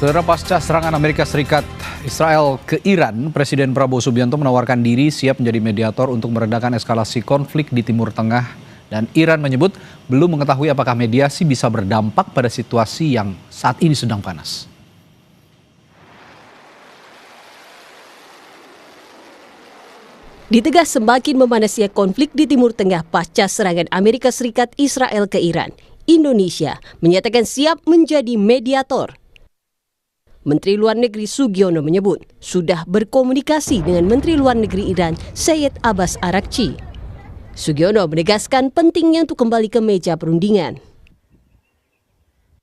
Saudara, pasca serangan Amerika Serikat Israel ke Iran, Presiden Prabowo Subianto menawarkan diri siap menjadi mediator untuk meredakan eskalasi konflik di Timur Tengah. Dan Iran menyebut belum mengetahui apakah mediasi bisa berdampak pada situasi yang saat ini sedang panas. Di tengah semakin memanasnya konflik di Timur Tengah pasca serangan Amerika Serikat Israel ke Iran, Indonesia menyatakan siap menjadi mediator. Menteri Luar Negeri Sugiono menyebut sudah berkomunikasi dengan Menteri Luar Negeri Iran Syed Abbas Araghchi. Sugiono menegaskan pentingnya untuk kembali ke meja perundingan.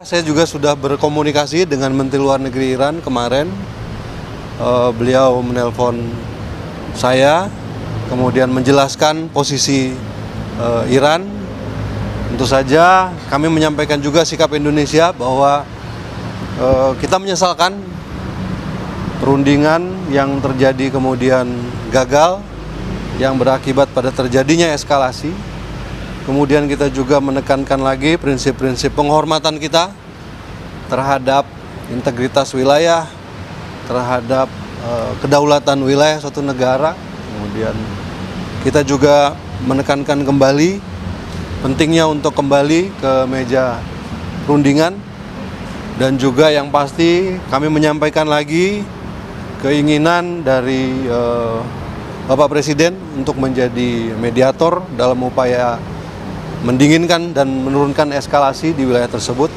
Saya juga sudah berkomunikasi dengan Menteri Luar Negeri Iran kemarin. Beliau menelpon saya, kemudian menjelaskan posisi Iran. Tentu saja kami menyampaikan juga sikap Indonesia bahwa kita menyesalkan perundingan yang terjadi kemudian gagal, yang berakibat pada terjadinya eskalasi. Kemudian kita juga menekankan lagi prinsip-prinsip penghormatan kita terhadap integritas wilayah, terhadap kedaulatan wilayah suatu negara. Kemudian kita juga menekankan kembali pentingnya untuk kembali ke meja perundingan. Dan juga yang pasti kami menyampaikan lagi keinginan dari Bapak Presiden untuk menjadi mediator dalam upaya mendinginkan dan menurunkan eskalasi di wilayah tersebut.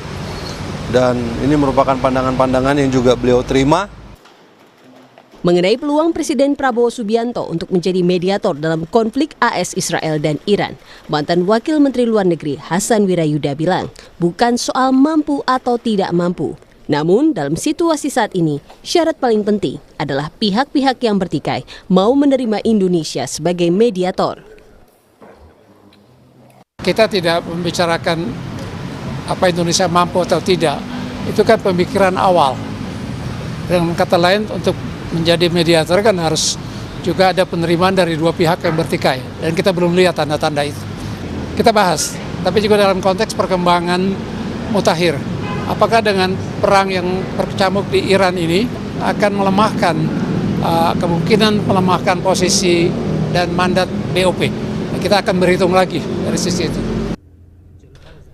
Dan ini merupakan pandangan-pandangan yang juga beliau terima. Mengenai peluang Presiden Prabowo Subianto untuk menjadi mediator dalam konflik AS Israel dan Iran, mantan Wakil Menteri Luar Negeri Hasan Wirayuda bilang, bukan soal mampu atau tidak mampu. Namun dalam situasi saat ini, syarat paling penting adalah pihak-pihak yang bertikai mau menerima Indonesia sebagai mediator. Kita tidak membicarakan apa Indonesia mampu atau tidak. Itu kan pemikiran awal. Dengan kata lain, untuk menjadi mediator kan harus juga ada penerimaan dari dua pihak yang bertikai. Dan kita belum lihat tanda-tanda itu. Kita bahas, tapi juga dalam konteks perkembangan mutakhir. Apakah dengan perang yang berkecamuk di Iran ini akan melemahkan, kemungkinan melemahkan posisi dan mandat BOP. Kita akan berhitung lagi dari sisi itu.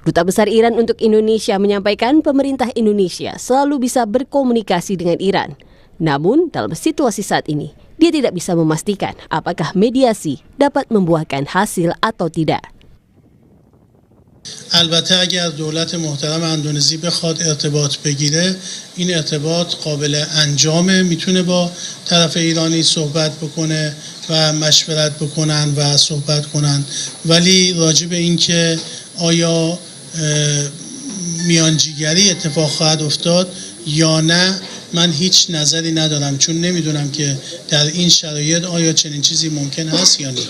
Duta Besar Iran untuk Indonesia menyampaikan pemerintah Indonesia selalu bisa berkomunikasi dengan Iran. Namun dalam situasi saat ini, dia tidak bisa memastikan apakah mediasi dapat membuahkan hasil atau tidak. البته اگر دولت محترم اندونزی بخواد ارتباط بگیره این ارتباط قابل انجامه میتونه با طرف ایرانی صحبت بکنه و مشورت بکنن و صحبت کنن ولی راجع به اینکه آیا میانجیگری اتفاق خواهد افتاد یا نه من هیچ نظری ندارم چون نمیدونم که در این شرایط آیا چنین چیزی ممکن هست یا نه.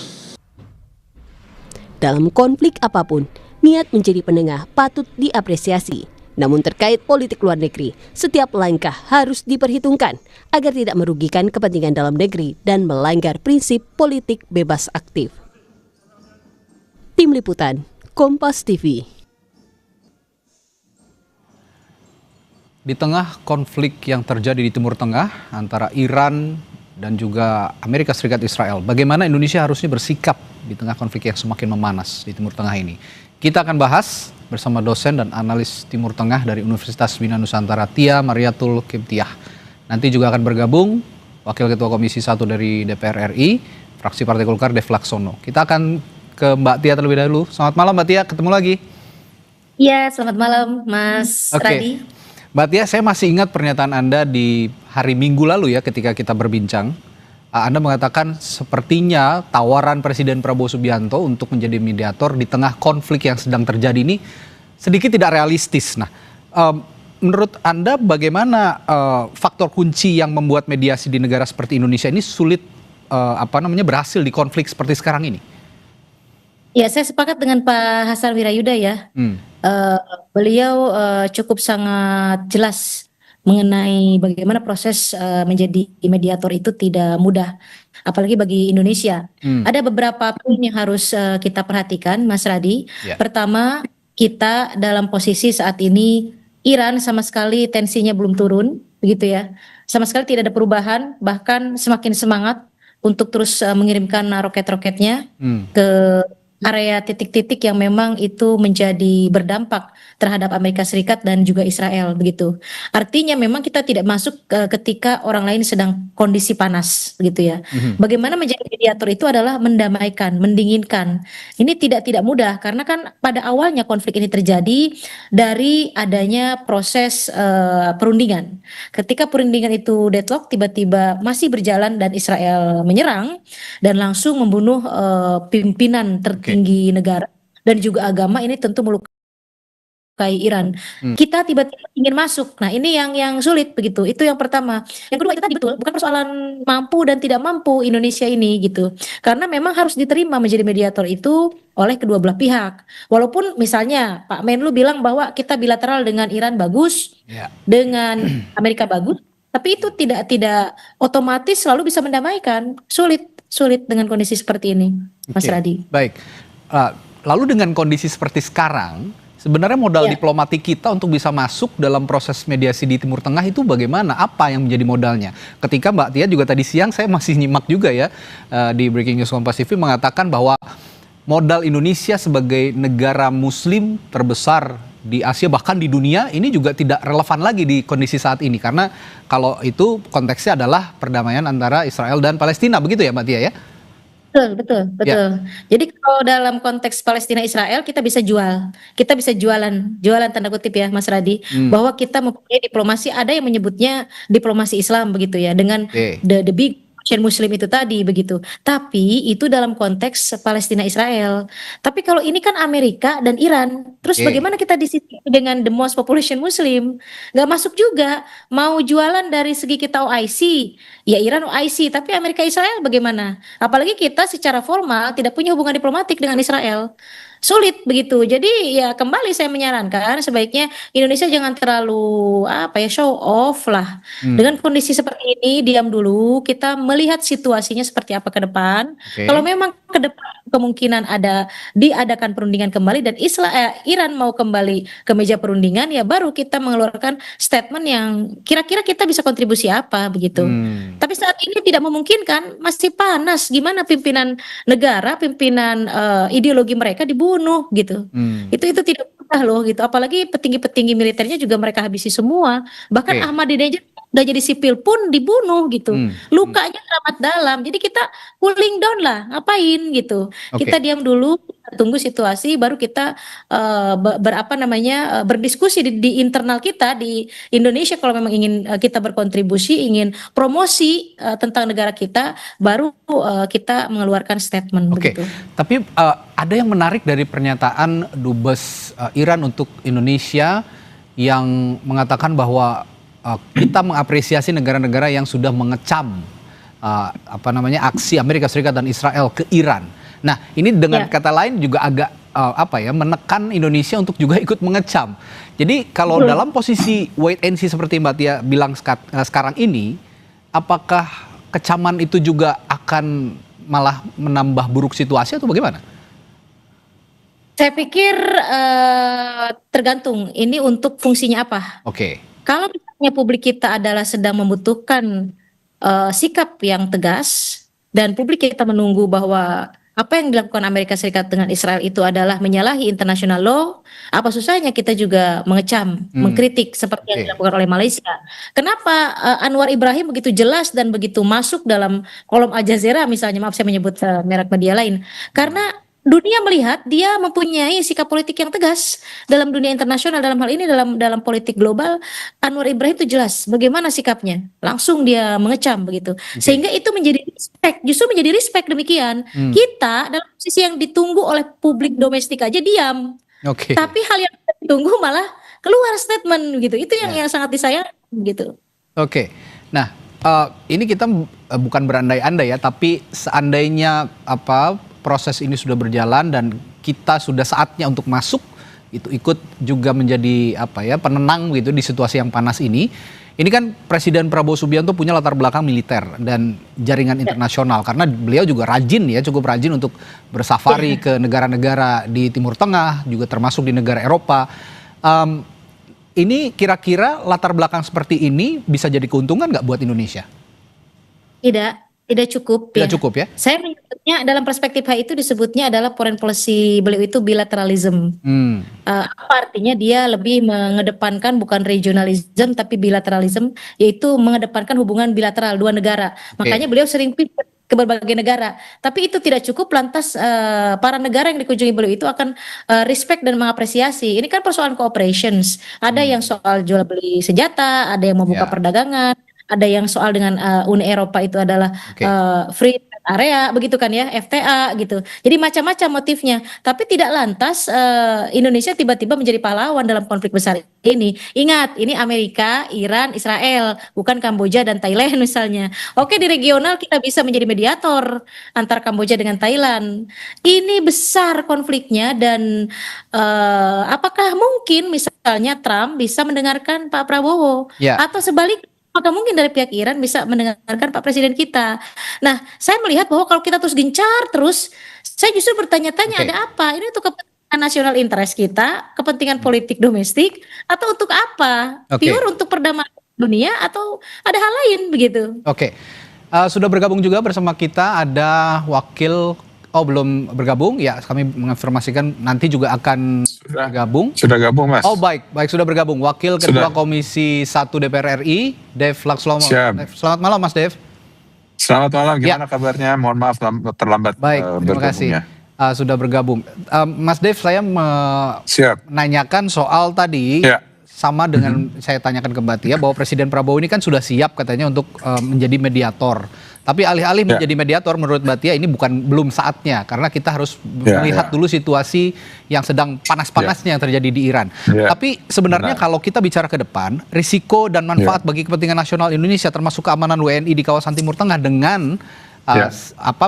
Dalam konflik apapun, niat menjadi penengah patut diapresiasi. Namun terkait politik luar negeri, setiap langkah harus diperhitungkan agar tidak merugikan kepentingan dalam negeri dan melanggar prinsip politik bebas aktif. Tim Liputan, Kompas TV. Di tengah konflik yang terjadi di Timur Tengah antara Iran dan juga Amerika Serikat Israel, bagaimana Indonesia harusnya bersikap di tengah konflik yang semakin memanas di Timur Tengah ini? Kita akan bahas bersama dosen dan analis Timur Tengah dari Universitas Bina Nusantara, Tia Mariatul Qibtiyah. Nanti juga akan bergabung Wakil Ketua Komisi 1 dari DPR RI, fraksi Partai Golkar, Dev Laksono. Kita akan ke Mbak Tia terlebih dahulu. Selamat malam Mbak Tia, ketemu lagi. Iya, selamat malam Mas Radi. Mbak Tia, saya masih ingat pernyataan Anda di hari Minggu lalu ya ketika kita berbincang. Anda mengatakan sepertinya tawaran Presiden Prabowo Subianto untuk menjadi mediator di tengah konflik yang sedang terjadi ini sedikit tidak realistis. Nah, menurut Anda bagaimana faktor kunci yang membuat mediasi di negara seperti Indonesia ini sulit berhasil di konflik seperti sekarang ini? Ya, saya sepakat dengan Pak Hasan Wirayuda ya. Beliau cukup sangat jelas mengenai bagaimana proses menjadi mediator itu tidak mudah, apalagi bagi Indonesia. Ada beberapa poin yang harus kita perhatikan, Mas Radi. Pertama, kita dalam posisi saat ini Iran sama sekali tensinya belum turun, begitu ya. Sama sekali tidak ada perubahan, bahkan semakin semangat untuk terus mengirimkan roket-roketnya ke area titik-titik yang memang itu menjadi berdampak terhadap Amerika Serikat dan juga Israel begitu. Artinya memang kita tidak masuk ketika orang lain sedang kondisi panas begitu ya. Bagaimana menjadi mediator itu adalah mendamaikan, mendinginkan. Ini tidak mudah karena kan pada awalnya konflik ini terjadi dari adanya proses perundingan. Ketika perundingan itu deadlock, tiba-tiba masih berjalan dan Israel menyerang dan langsung membunuh pimpinan tertinggi negara dan juga agama, ini tentu melukai Iran. Kita tiba-tiba ingin masuk. Nah, ini yang sulit begitu. Itu yang pertama. Yang kedua itu tadi betul, bukan persoalan mampu dan tidak mampu Indonesia ini gitu. Karena memang harus diterima menjadi mediator itu oleh kedua belah pihak. Walaupun misalnya Pak Menlu bilang bahwa kita bilateral dengan Iran bagus, dengan Amerika bagus, tapi itu tidak otomatis selalu bisa mendamaikan. Sulit dengan kondisi seperti ini, Mas Radi. Baik. Lalu dengan kondisi seperti sekarang, sebenarnya modal diplomatik kita untuk bisa masuk dalam proses mediasi di Timur Tengah itu bagaimana? Apa yang menjadi modalnya? Ketika Mbak Tia juga tadi siang saya masih nyimak juga ya di Breaking News Kompas TV mengatakan bahwa modal Indonesia sebagai negara Muslim terbesar di Asia bahkan di dunia ini juga tidak relevan lagi di kondisi saat ini, karena kalau itu konteksnya adalah perdamaian antara Israel dan Palestina, begitu ya Mbak Tia ya? Betul. Jadi kalau dalam konteks Palestina Israel kita bisa jualan tanda kutip ya Mas Radi, bahwa kita mempunyai diplomasi, ada yang menyebutnya diplomasi Islam begitu ya, dengan the big Muslim itu tadi begitu. Tapi itu dalam konteks Palestina Israel. Tapi kalau ini kan Amerika dan Iran. Terus bagaimana kita di sini dengan the most population Muslim? Nggak masuk juga. Mau jualan dari segi kita OIC, ya Iran OIC, tapi Amerika Israel bagaimana? Apalagi kita secara formal tidak punya hubungan diplomatik dengan Israel. Sulit begitu. Jadi ya kembali saya menyarankan sebaiknya Indonesia jangan terlalu show off lah. Dengan kondisi seperti ini diam dulu, kita melihat situasinya seperti apa ke depan. Kalau memang ke depan kemungkinan ada diadakan perundingan kembali dan Iran mau kembali ke meja perundingan, ya baru kita mengeluarkan statement yang kira-kira kita bisa kontribusi apa begitu. Tapi saat ini tidak memungkinkan, masih panas. Gimana pimpinan negara, pimpinan ideologi mereka dibunuh gitu. Itu tidak mudah loh gitu. Apalagi petinggi-petinggi militernya juga mereka habisi semua. Bahkan Ahmadinejad udah jadi sipil pun dibunuh gitu. Lukanya teramat dalam. Jadi kita cooling down lah, ngapain gitu. Kita diam dulu, tunggu situasi, baru kita berdiskusi di internal kita di Indonesia. Kalau memang ingin kita berkontribusi, ingin promosi tentang negara kita, baru kita mengeluarkan statement begitu. Tapi ada yang menarik dari pernyataan Dubes Iran untuk Indonesia yang mengatakan bahwa kita mengapresiasi negara-negara yang sudah mengecam aksi Amerika Serikat dan Israel ke Iran. Nah, ini dengan kata lain juga agak menekan Indonesia untuk juga ikut mengecam. Jadi kalau dalam posisi wait and see seperti Mbak Tia bilang sekarang ini, apakah kecaman itu juga akan malah menambah buruk situasi atau bagaimana? Saya pikir tergantung ini untuk fungsinya apa. Kalau misalnya publik kita adalah sedang membutuhkan sikap yang tegas dan publik kita menunggu bahwa apa yang dilakukan Amerika Serikat dengan Israel itu adalah menyalahi international law, apa susahnya kita juga mengecam, mengkritik seperti yang dilakukan oleh Malaysia. Kenapa Anwar Ibrahim begitu jelas dan begitu masuk dalam kolom Al Jazeera misalnya, maaf saya menyebut merek media lain, karena dunia melihat dia mempunyai sikap politik yang tegas dalam dunia internasional, dalam hal ini dalam politik global. Anwar Ibrahim itu jelas bagaimana sikapnya, langsung dia mengecam begitu, sehingga itu menjadi respect, justru menjadi respect demikian. Kita dalam posisi yang ditunggu oleh publik domestik aja diam, tapi hal yang ditunggu malah keluar statement gitu. Itu yang sangat disayangkan gitu. Nah, ini kita bukan berandai-andai ya, tapi seandainya proses ini sudah berjalan dan kita sudah saatnya untuk masuk, itu ikut juga menjadi penenang gitu di situasi yang panas ini. Ini kan Presiden Prabowo Subianto punya latar belakang militer dan jaringan internasional, karena beliau juga cukup rajin untuk bersafari ke negara-negara di Timur Tengah, juga termasuk di negara Eropa. Ini kira-kira latar belakang seperti ini bisa jadi keuntungan nggak buat Indonesia? Tidak cukup Tidak ya. cukup ya? Saya menyebutnya dalam perspektif HI itu disebutnya adalah foreign policy beliau itu bilateralism. Apa artinya dia lebih mengedepankan bukan regionalism tapi bilateralism, yaitu mengedepankan hubungan bilateral dua negara. Makanya beliau sering pivot ke berbagai negara. Tapi itu tidak cukup, lantas para negara yang dikunjungi beliau itu akan respect dan mengapresiasi. Ini kan persoalan cooperations. Ada yang soal jual beli senjata, ada yang membuka perdagangan, ada yang soal dengan Uni Eropa itu adalah free trade area, begitu kan ya, FTA gitu. Jadi macam-macam motifnya. Tapi tidak lantas Indonesia tiba-tiba menjadi pahlawan dalam konflik besar ini. Ingat, ini Amerika, Iran, Israel, bukan Kamboja dan Thailand misalnya. Oke, di regional kita bisa menjadi mediator antar Kamboja dengan Thailand. Ini besar konfliknya dan apakah mungkin misalnya Trump bisa mendengarkan Pak Prabowo atau sebaliknya? Maka mungkin dari pihak Iran bisa mendengarkan Pak Presiden kita. Nah, saya melihat bahwa kalau kita terus gencar terus, saya justru bertanya-tanya ada apa? Ini untuk kepentingan nasional interest kita, kepentingan politik domestik, atau untuk apa? Pure untuk perdamaian dunia atau ada hal lain begitu? Sudah bergabung juga bersama kita ada wakil. Belum bergabung ya, kami menginformasikan nanti juga akan bergabung. Sudah gabung, Mas. Baik sudah bergabung. Wakil Ketua Komisi 1 DPR RI, Dev Laksono. Selamat malam, Mas Dev. Selamat malam, gimana kabarnya? Mohon maaf terlambat. Baik, terima kasih. Sudah bergabung. Mas Dev, saya menanyakan soal tadi, sama dengan saya tanyakan ke Mbak Tia, bahwa Presiden Prabowo ini kan sudah siap katanya untuk menjadi mediator. Tapi alih-alih menjadi mediator, menurut Mbak Tia ini belum saatnya, karena kita harus melihat dulu situasi yang sedang panas-panasnya yang terjadi di Iran. Tapi sebenarnya kalau kita bicara ke depan, risiko dan manfaat bagi kepentingan nasional Indonesia, termasuk keamanan WNI di kawasan Timur Tengah dengan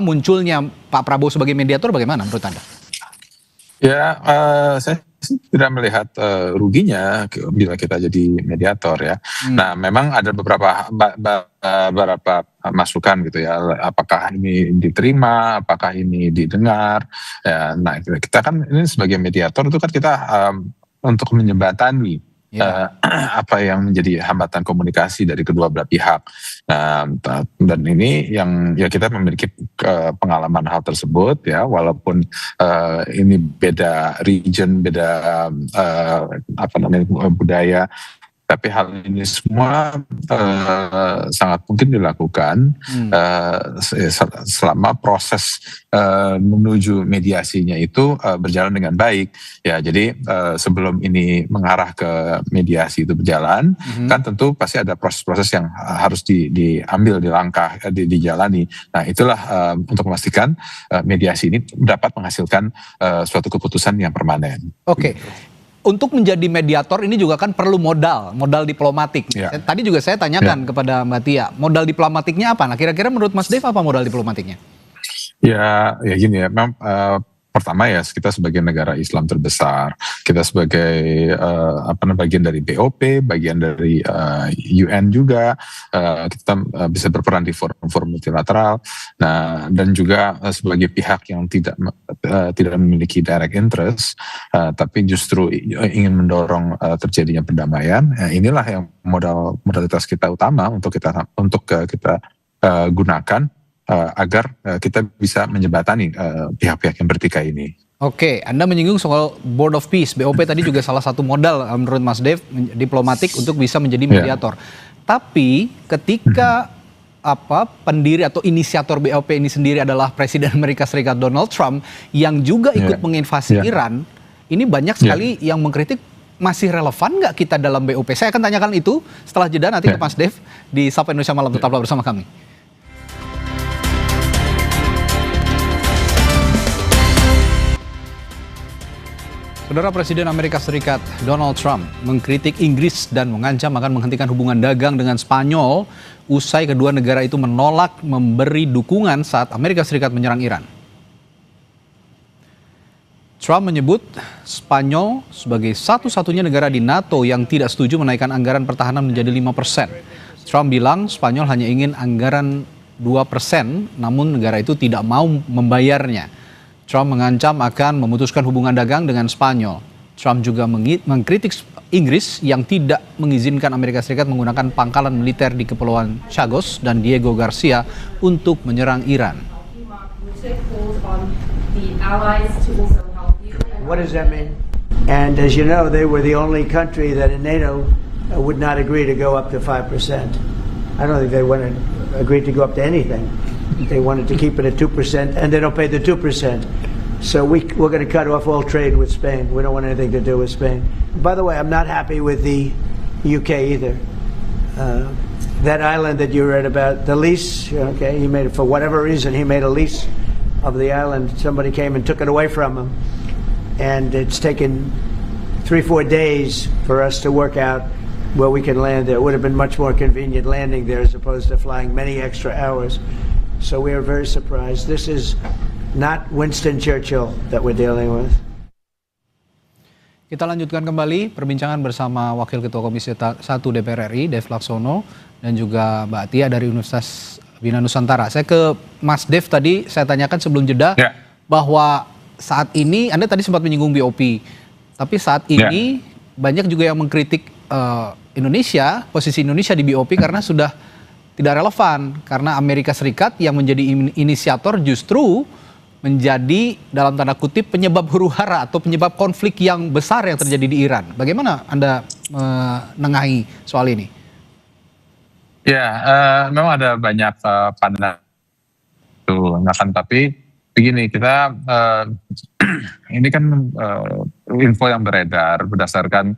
munculnya Pak Prabowo sebagai mediator, bagaimana menurut Anda? Saya tidak melihat ruginya bila kita jadi mediator ya. Nah, memang ada beberapa masukan gitu ya. Apakah ini diterima, apakah ini didengar? Ya, nah, kita kan ini sebagai mediator itu kan kita untuk menjembatani apa yang menjadi hambatan komunikasi dari kedua belah pihak. Dan ini yang kita memiliki pengalaman hal tersebut ya, walaupun ini beda region, beda budaya, tapi hal ini semua sangat mungkin dilakukan selama proses menuju mediasinya itu berjalan dengan baik. Ya, jadi sebelum ini mengarah ke mediasi itu berjalan, kan tentu pasti ada proses-proses yang harus diambil, dijalani. Nah, itulah untuk memastikan mediasi ini dapat menghasilkan suatu keputusan yang permanen. Untuk menjadi mediator ini juga kan perlu modal diplomatik. Tadi juga saya tanyakan kepada Mbak Tia, modal diplomatiknya apa? Nah, kira-kira menurut Mas Dev apa modal diplomatiknya? Ya gini ya, memang pertama ya, kita sebagai negara Islam terbesar, kita sebagai bagian dari BOP, bagian dari UN juga, kita bisa berperan di forum multilateral. Nah, dan juga sebagai pihak yang tidak memiliki direct interest, tapi justru ingin mendorong terjadinya perdamaian. Inilah yang modalitas kita utama untuk kita gunakan agar kita bisa menjembatani pihak-pihak yang bertikai ini. Anda menyinggung soal Board of Peace, BOP tadi juga salah satu modal menurut Mas Dev diplomatik untuk bisa menjadi mediator. Tapi ketika pendiri atau inisiator BOP ini sendiri adalah Presiden Amerika Serikat Donald Trump yang juga ikut menginvasi Iran, ini banyak sekali yang mengkritik, masih relevan nggak kita dalam BOP? Saya akan tanyakan itu setelah jeda nanti ke Mas Dev di Sapa Indonesia Malam. Tetaplah bersama kami. Saudara, Presiden Amerika Serikat Donald Trump mengkritik Inggris dan mengancam akan menghentikan hubungan dagang dengan Spanyol usai kedua negara itu menolak memberi dukungan saat Amerika Serikat menyerang Iran. Trump menyebut Spanyol sebagai satu-satunya negara di NATO yang tidak setuju menaikkan anggaran pertahanan menjadi 5%. Trump bilang Spanyol hanya ingin anggaran 2%, namun negara itu tidak mau membayarnya. Trump mengancam akan memutuskan hubungan dagang dengan Spanyol. Trump juga mengkritik Inggris yang tidak mengizinkan Amerika Serikat menggunakan pangkalan militer di Kepulauan Chagos dan Diego Garcia untuk menyerang Iran. What does that mean? And as you know, they were the only country that in NATO would not agree to go up to 5%. I don't think they agreed to go up to anything. They wanted to keep it at 2%, and they don't pay the 2%. So we're going to cut off all trade with Spain. We don't want anything to do with Spain. By the way, I'm not happy with the UK either. That island that you read about, the lease, okay, he made it for whatever reason, he made a lease of the island. Somebody came and took it away from him. And it's taken 3-4 days for us to work out where we can land there. It would have been much more convenient landing there as opposed to flying many extra hours. So we are very surprised. This is not Winston Churchill that we're dealing with. Kita lanjutkan kembali perbincangan bersama Wakil Ketua Komisi 1 DPR RI, Dev Laksono, dan juga Mbak Tia dari Universitas Bina Nusantara. Saya ke Mas Dev tadi, saya tanyakan sebelum jeda bahwa saat ini, Anda tadi sempat menyinggung BOP, tapi saat ini banyak juga yang mengkritik Indonesia, posisi Indonesia di BOP karena sudah tidak relevan, karena Amerika Serikat yang menjadi inisiator justru menjadi dalam tanda kutip penyebab huru-hara atau penyebab konflik yang besar yang terjadi di Iran. Bagaimana Anda menengahi soal ini? Ya, memang ada banyak pandangan itu, tapi begini, kita ini kan info yang beredar berdasarkan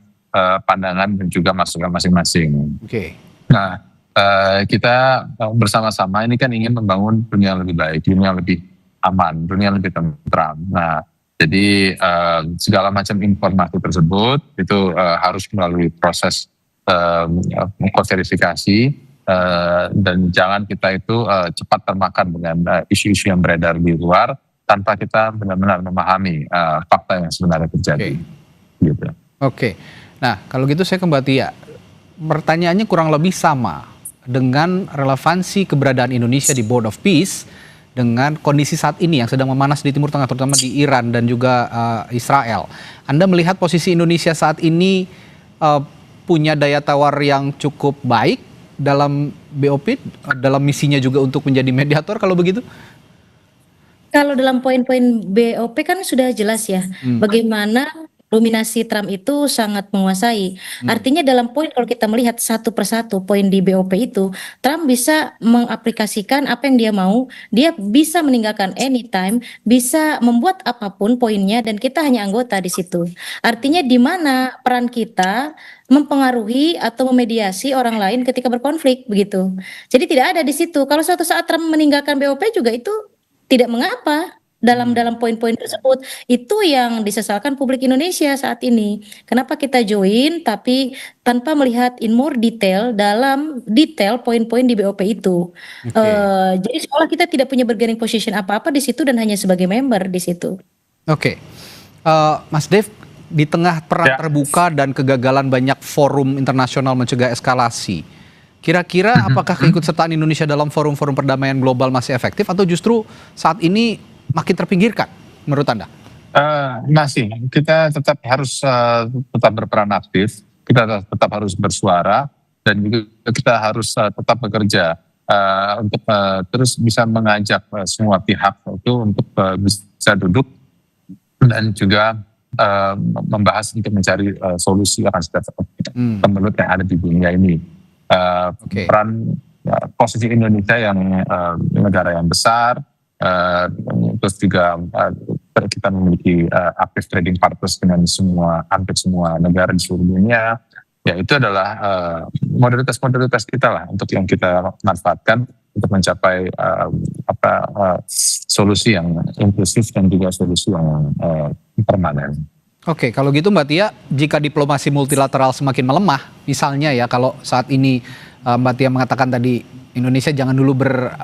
pandangan dan juga masukan masing-masing. Oke. Nah, kita bersama-sama ini kan ingin membangun dunia yang lebih baik, dunia yang lebih aman, dunia yang lebih tentram. Nah, jadi segala macam informasi tersebut itu harus melalui proses verifikasi dan jangan kita itu cepat termakan dengan isu-isu yang beredar di luar tanpa kita benar-benar memahami fakta yang sebenarnya terjadi. Gitu. Oke. Nah, kalau gitu saya ke Mbak Tia. Pertanyaannya kurang lebih sama dengan relevansi keberadaan Indonesia di Board of Peace dengan kondisi saat ini yang sedang memanas di Timur Tengah, terutama di Iran dan juga Israel. Anda melihat posisi Indonesia saat ini punya daya tawar yang cukup baik dalam BOP, dalam misinya juga untuk menjadi mediator kalau begitu? Kalau dalam poin-poin BOP kan sudah jelas ya, bagaimana dominasi Trump itu sangat menguasai. Artinya dalam poin kalau kita melihat satu persatu poin di BOP itu, Trump bisa mengaplikasikan apa yang dia mau, dia bisa meninggalkan anytime, bisa membuat apapun poinnya dan kita hanya anggota di situ. Artinya di mana peran kita mempengaruhi atau memediasi orang lain ketika berkonflik begitu. Jadi tidak ada di situ. Kalau suatu saat Trump meninggalkan BOP juga itu tidak mengapa. Dalam poin-poin tersebut itu yang disesalkan publik Indonesia saat ini. Kenapa kita join tapi tanpa melihat in more detail dalam detail poin-poin di BOP itu. Jadi seolah kita tidak punya bargaining position apa-apa di situ dan hanya sebagai member di situ. Oke. Mas Dev, di tengah perang terbuka dan kegagalan banyak forum internasional mencegah eskalasi, kira-kira apakah keikutsertaan Indonesia dalam forum-forum perdamaian global masih efektif atau justru saat ini makin terpinggirkan menurut Anda? Masih, kita tetap harus tetap berperan aktif, kita tetap harus bersuara dan juga kita harus tetap bekerja untuk terus bisa mengajak semua pihak itu untuk bisa duduk dan juga membahas untuk mencari solusi akan setiap kemelut yang ada di dunia ini. Peran posisi Indonesia yang negara yang besar, terus juga kita memiliki active trading partners dengan hampir semua negara di seluruh dunia, ya itu adalah modalitas kita lah untuk yang kita manfaatkan untuk mencapai solusi yang inklusif dan juga solusi yang permanen. Oke, kalau gitu Mbak Tia, jika diplomasi multilateral semakin melemah, misalnya ya kalau saat ini Mbak Tia mengatakan tadi Indonesia jangan dulu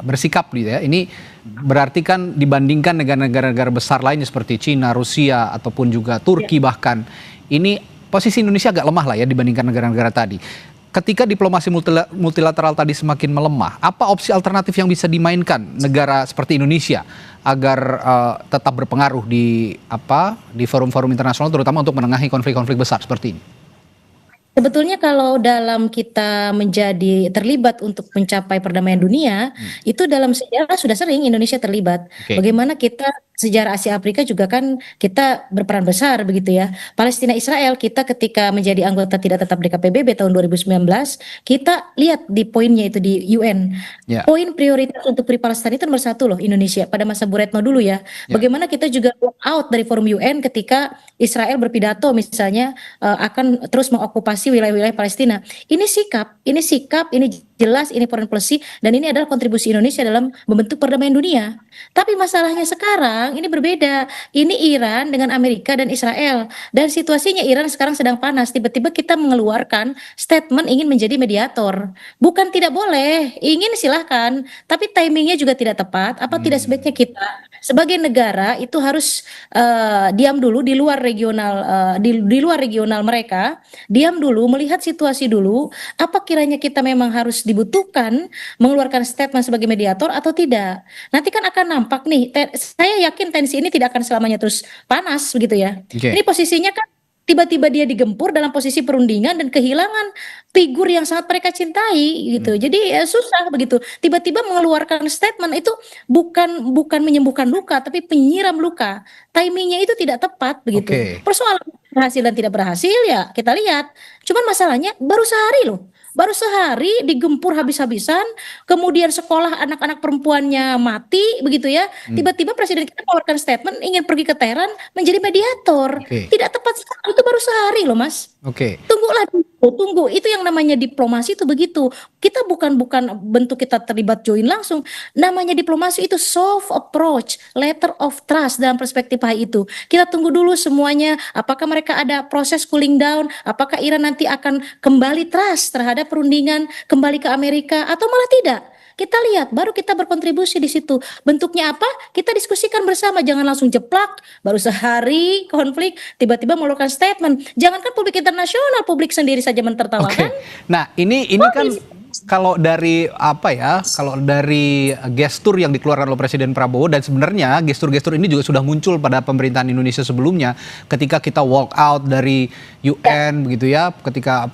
bersikap gitu ya. Ini berarti kan dibandingkan negara-negara besar lainnya seperti Cina, Rusia ataupun juga Turki bahkan, ini posisi Indonesia agak lemah lah ya dibandingkan negara-negara tadi. Ketika diplomasi multilateral tadi semakin melemah, apa opsi alternatif yang bisa dimainkan negara seperti Indonesia agar tetap berpengaruh di forum-forum internasional terutama untuk menengahi konflik-konflik besar seperti ini? Sebetulnya kalau dalam kita menjadi terlibat untuk mencapai perdamaian dunia, itu dalam sejarah sudah sering Indonesia terlibat. Oke. Bagaimana kita sejarah Asia Afrika juga kan kita berperan besar begitu ya. Palestina Israel kita ketika menjadi anggota tidak tetap di KPBB tahun 2019, kita lihat di poinnya itu di UN. Ya. Poin prioritas untuk Free Palestine itu nomor satu loh Indonesia pada masa Bu Retno dulu ya. Bagaimana kita juga walk out dari forum UN ketika Israel berpidato misalnya akan terus mengokupasi wilayah-wilayah Palestina. Ini sikap, ini jelas, ini foreign policy, dan ini adalah kontribusi Indonesia dalam membentuk perdamaian dunia. Tapi masalahnya sekarang ini berbeda. Ini Iran dengan Amerika dan Israel. Dan situasinya Iran sekarang sedang panas. Tiba-tiba kita mengeluarkan statement ingin menjadi mediator. Bukan tidak boleh, ingin silahkan. Tapi timingnya juga tidak tepat. Apa tidak sebaiknya kita sebagai negara itu harus diam dulu di luar regional, di luar regional mereka, diam dulu, melihat situasi dulu, apa kiranya kita memang harus dibutuhkan mengeluarkan statement sebagai mediator atau tidak. Nanti kan akan nampak nih, saya yakin tensi ini tidak akan selamanya terus panas begitu ya. Oke. Ini posisinya kan tiba-tiba dia digempur dalam posisi perundingan dan kehilangan figur yang sangat mereka cintai gitu. Jadi susah begitu. Tiba-tiba mengeluarkan statement itu bukan menyembuhkan luka tapi penyiram luka. Timingnya itu tidak tepat begitu. Oke. Persoalan berhasil dan tidak berhasil ya kita lihat. Cuman masalahnya baru sehari loh. Baru sehari digempur habis-habisan, kemudian sekolah anak-anak perempuannya mati begitu ya. Tiba-tiba presiden kita mengeluarkan statement ingin pergi ke Teheran menjadi mediator. Oke. Tidak tepat sekali, itu baru sehari loh Mas. Oke. Tunggulah dulu, tunggu. Itu yang namanya diplomasi itu begitu. Kita bukan bentuk kita terlibat join langsung. Namanya diplomasi itu soft approach, letter of trust dalam perspektif hal itu. Kita tunggu dulu semuanya. Apakah mereka ada proses cooling down? Apakah Iran nanti akan kembali trust terhadap perundingan, kembali ke Amerika atau malah tidak? Kita lihat, baru kita berkontribusi di situ. Bentuknya apa? Kita diskusikan bersama, jangan langsung jeplak, baru sehari konflik, tiba-tiba mengeluarkan statement. Jangankan publik internasional, publik sendiri saja mentertawakan. Oke. Nah, ini kan kalau dari gestur yang dikeluarkan oleh Presiden Prabowo, dan sebenarnya gestur-gestur ini juga sudah muncul pada pemerintahan Indonesia sebelumnya ketika kita walk out dari UN begitu ya, ketika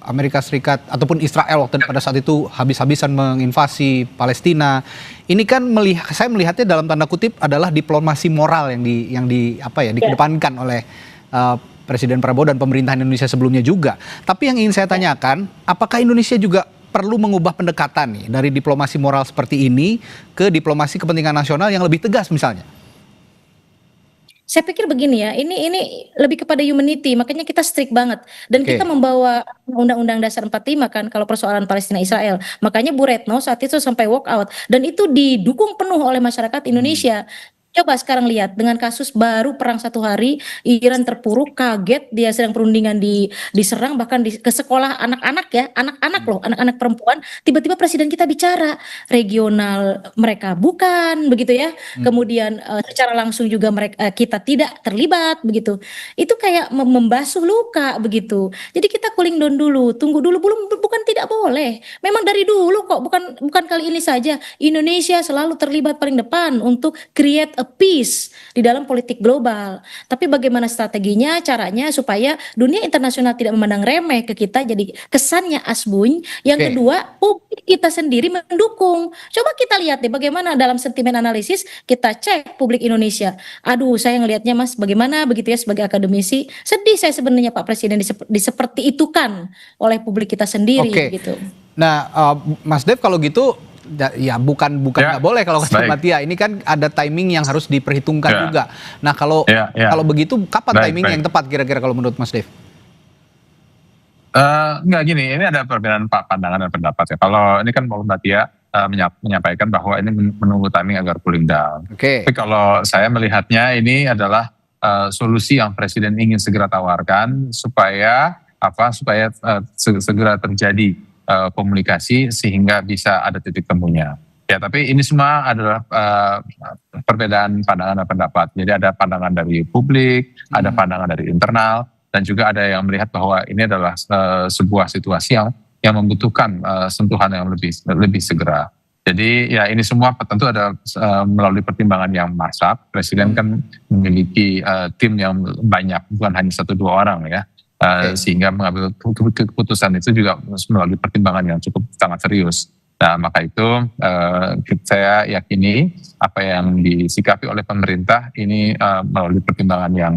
Amerika Serikat ataupun Israel pada saat itu habis-habisan menginvasi Palestina. Ini kan saya melihatnya dalam tanda kutip adalah diplomasi moral yang dikedepankan oleh Presiden Prabowo dan pemerintahan Indonesia sebelumnya juga. Tapi yang ingin saya tanyakan, apakah Indonesia juga perlu mengubah pendekatan nih dari diplomasi moral seperti ini ke diplomasi kepentingan nasional yang lebih tegas misalnya? Saya pikir begini ya, ini lebih kepada humanity, makanya kita strict banget. Dan Oke. kita membawa Undang-Undang Dasar 45 kan kalau persoalan Palestina Israel. Makanya Bu Retno saat itu sampai walk out. Dan itu didukung penuh oleh masyarakat Indonesia. Coba sekarang lihat dengan kasus baru perang 1 hari, Iran terpuruk, kaget, dia sedang perundingan diserang bahkan ke sekolah anak-anak ya, anak-anak loh, anak-anak perempuan, tiba-tiba presiden kita bicara regional mereka bukan begitu ya. Kemudian secara langsung juga kita tidak terlibat begitu. Itu kayak membasuh luka begitu. Jadi kita cooling down dulu, tunggu dulu, bukan tidak boleh. Memang dari dulu kok, bukan kali ini saja. Indonesia selalu terlibat paling depan untuk create a peace di dalam politik global. Tapi bagaimana strateginya, caranya supaya dunia internasional tidak memandang remeh ke kita, jadi kesannya asbuny. Yang Oke. kedua, publik kita sendiri mendukung. Coba kita lihat deh bagaimana dalam sentimen analisis kita cek publik Indonesia. Aduh, saya ngelihatnya Mas, bagaimana begitu ya sebagai akademisi, sedih saya sebenarnya Pak Presiden diseperti itu kan oleh publik kita sendiri Oke. gitu. Nah, Mas Dev kalau gitu ya bukan nggak boleh kalau kata baik. Mbak Tia. Ini kan ada timing yang harus diperhitungkan Ya. juga. Nah, kalau Ya. begitu kapan Baik, timing baik. yang tepat kira-kira kalau menurut Mas Dev? Enggak gini, ini ada perbedaan pandangan dan pendapat ya. Kalau ini kan Mbak Tia menyampaikan bahwa ini menunggu timing agar cooling down. Oke. Tapi kalau saya melihatnya ini adalah solusi yang Presiden ingin segera tawarkan supaya segera terjadi komunikasi sehingga bisa ada titik temunya. Ya, tapi ini semua adalah perbedaan pandangan dan pendapat. Jadi ada pandangan dari publik, ada pandangan dari internal, dan juga ada yang melihat bahwa ini adalah sebuah situasi yang membutuhkan sentuhan yang lebih segera. Jadi ya ini semua tentu ada melalui pertimbangan yang masak. Presiden kan memiliki tim yang banyak, bukan hanya 1-2 orang ya. sehingga mengambil keputusan itu juga melalui pertimbangan yang cukup sangat serius. Nah, maka itu saya yakini apa yang disikapi oleh pemerintah ini melalui pertimbangan yang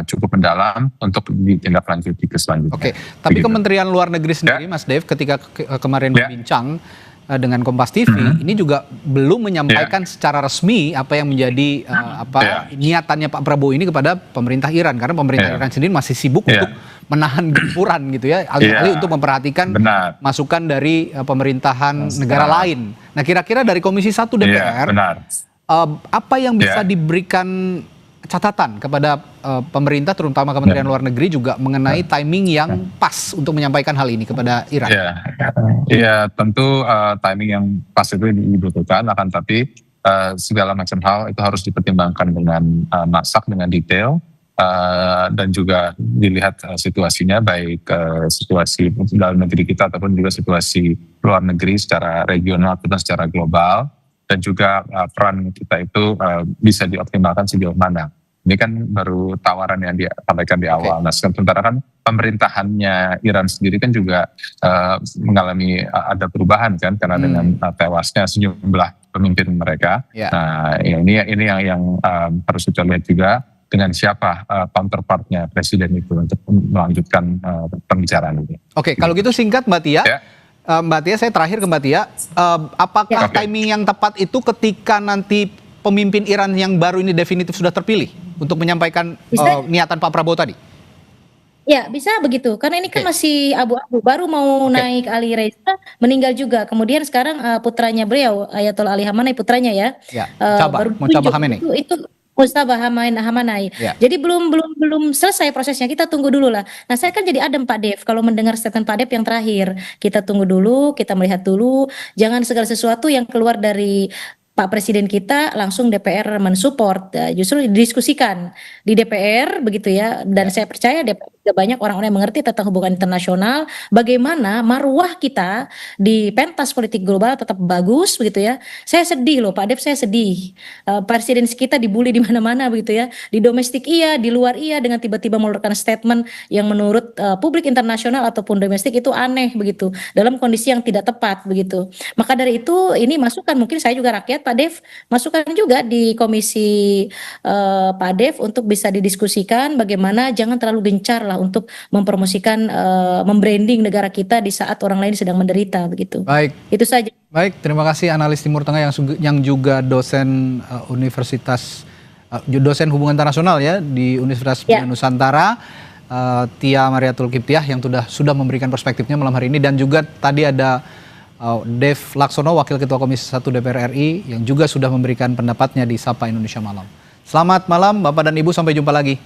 cukup mendalam untuk ditindaklanjuti ke selanjutnya. Oke, tapi Begitu. Kementerian Luar Negeri sendiri, Mas Dev, ketika kemarin berbincang dengan Kompas TV, ini juga belum menyampaikan secara resmi apa yang menjadi niatannya Pak Prabowo ini kepada pemerintah Iran, karena pemerintah Iran sendiri masih sibuk untuk menahan gempuran gitu ya, alih-alih untuk memperhatikan masukan dari pemerintahan negara lain. Nah, kira-kira dari Komisi 1 DPR, apa yang bisa diberikan catatan kepada pemerintah, terutama Kementerian Luar Negeri juga mengenai timing yang pas untuk menyampaikan hal ini kepada Iran? Ya, tentu timing yang pas itu dibutuhkan, akan tapi segala macam hal itu harus dipertimbangkan dengan masak, dengan detail, dan juga dilihat situasinya, baik situasi dalam negeri kita ataupun juga situasi luar negeri secara regional ataupun secara global. Dan juga peran kita itu bisa dioptimalkan sejauh mana. Ini kan baru tawaran yang disampaikan di awal. Nah, sementara kan pemerintahannya Iran sendiri kan juga mengalami ada perubahan kan, karena dengan tewasnya sejumlah pemimpin mereka. Nah, ini yang harus kita lihat juga dengan siapa counterpartnya presiden itu untuk melanjutkan pembicaraan ini. Oke, kalau gitu singkat Mbak Tia. Mbak Tia, saya terakhir ke Mbak Tia, apakah timing yang tepat itu ketika nanti pemimpin Iran yang baru ini definitif sudah terpilih untuk menyampaikan niatan Pak Prabowo tadi? Ya, bisa begitu, karena ini kan masih abu-abu, baru mau naik Ali Reza, meninggal juga, kemudian sekarang putranya beliau, Ayatollah Ali Khamenei, putranya ya, baru Mojtaba Khamenei. Itu Mojtaba Khamenei. Jadi belum selesai prosesnya, kita tunggu dulu lah. Nah, saya kan jadi adem Pak Dev kalau mendengar statement Pak Dev yang terakhir. Kita tunggu dulu, kita melihat dulu, jangan segala sesuatu yang keluar dari Pak Presiden kita langsung DPR mensupport, justru didiskusikan di DPR begitu ya, dan saya percaya DPR juga banyak orang-orang yang mengerti tentang hubungan internasional, bagaimana marwah kita di pentas politik global tetap bagus begitu ya. Saya sedih loh Pak Dev, saya sedih. Presiden kita dibully di mana-mana begitu ya, di domestik iya, di luar iya, dengan tiba-tiba mengeluarkan statement yang menurut publik internasional ataupun domestik itu aneh begitu, dalam kondisi yang tidak tepat begitu. Maka dari itu ini masukan, mungkin saya juga rakyat Pak Dev, masukan juga di komisi Pak Dev untuk bisa didiskusikan bagaimana jangan terlalu gencar lah untuk mempromosikan, membranding negara kita di saat orang lain sedang menderita begitu. Baik. Itu saja. Baik, terima kasih analis Timur Tengah yang juga dosen dosen hubungan internasional ya di Universitas Nusantara, Tia Mariatul Kiptiah, yang sudah memberikan perspektifnya malam hari ini, dan juga tadi ada Dev Laksono, Wakil Ketua Komisi 1 DPR RI, yang juga sudah memberikan pendapatnya di Sapa Indonesia Malam. Selamat malam Bapak dan Ibu, sampai jumpa lagi.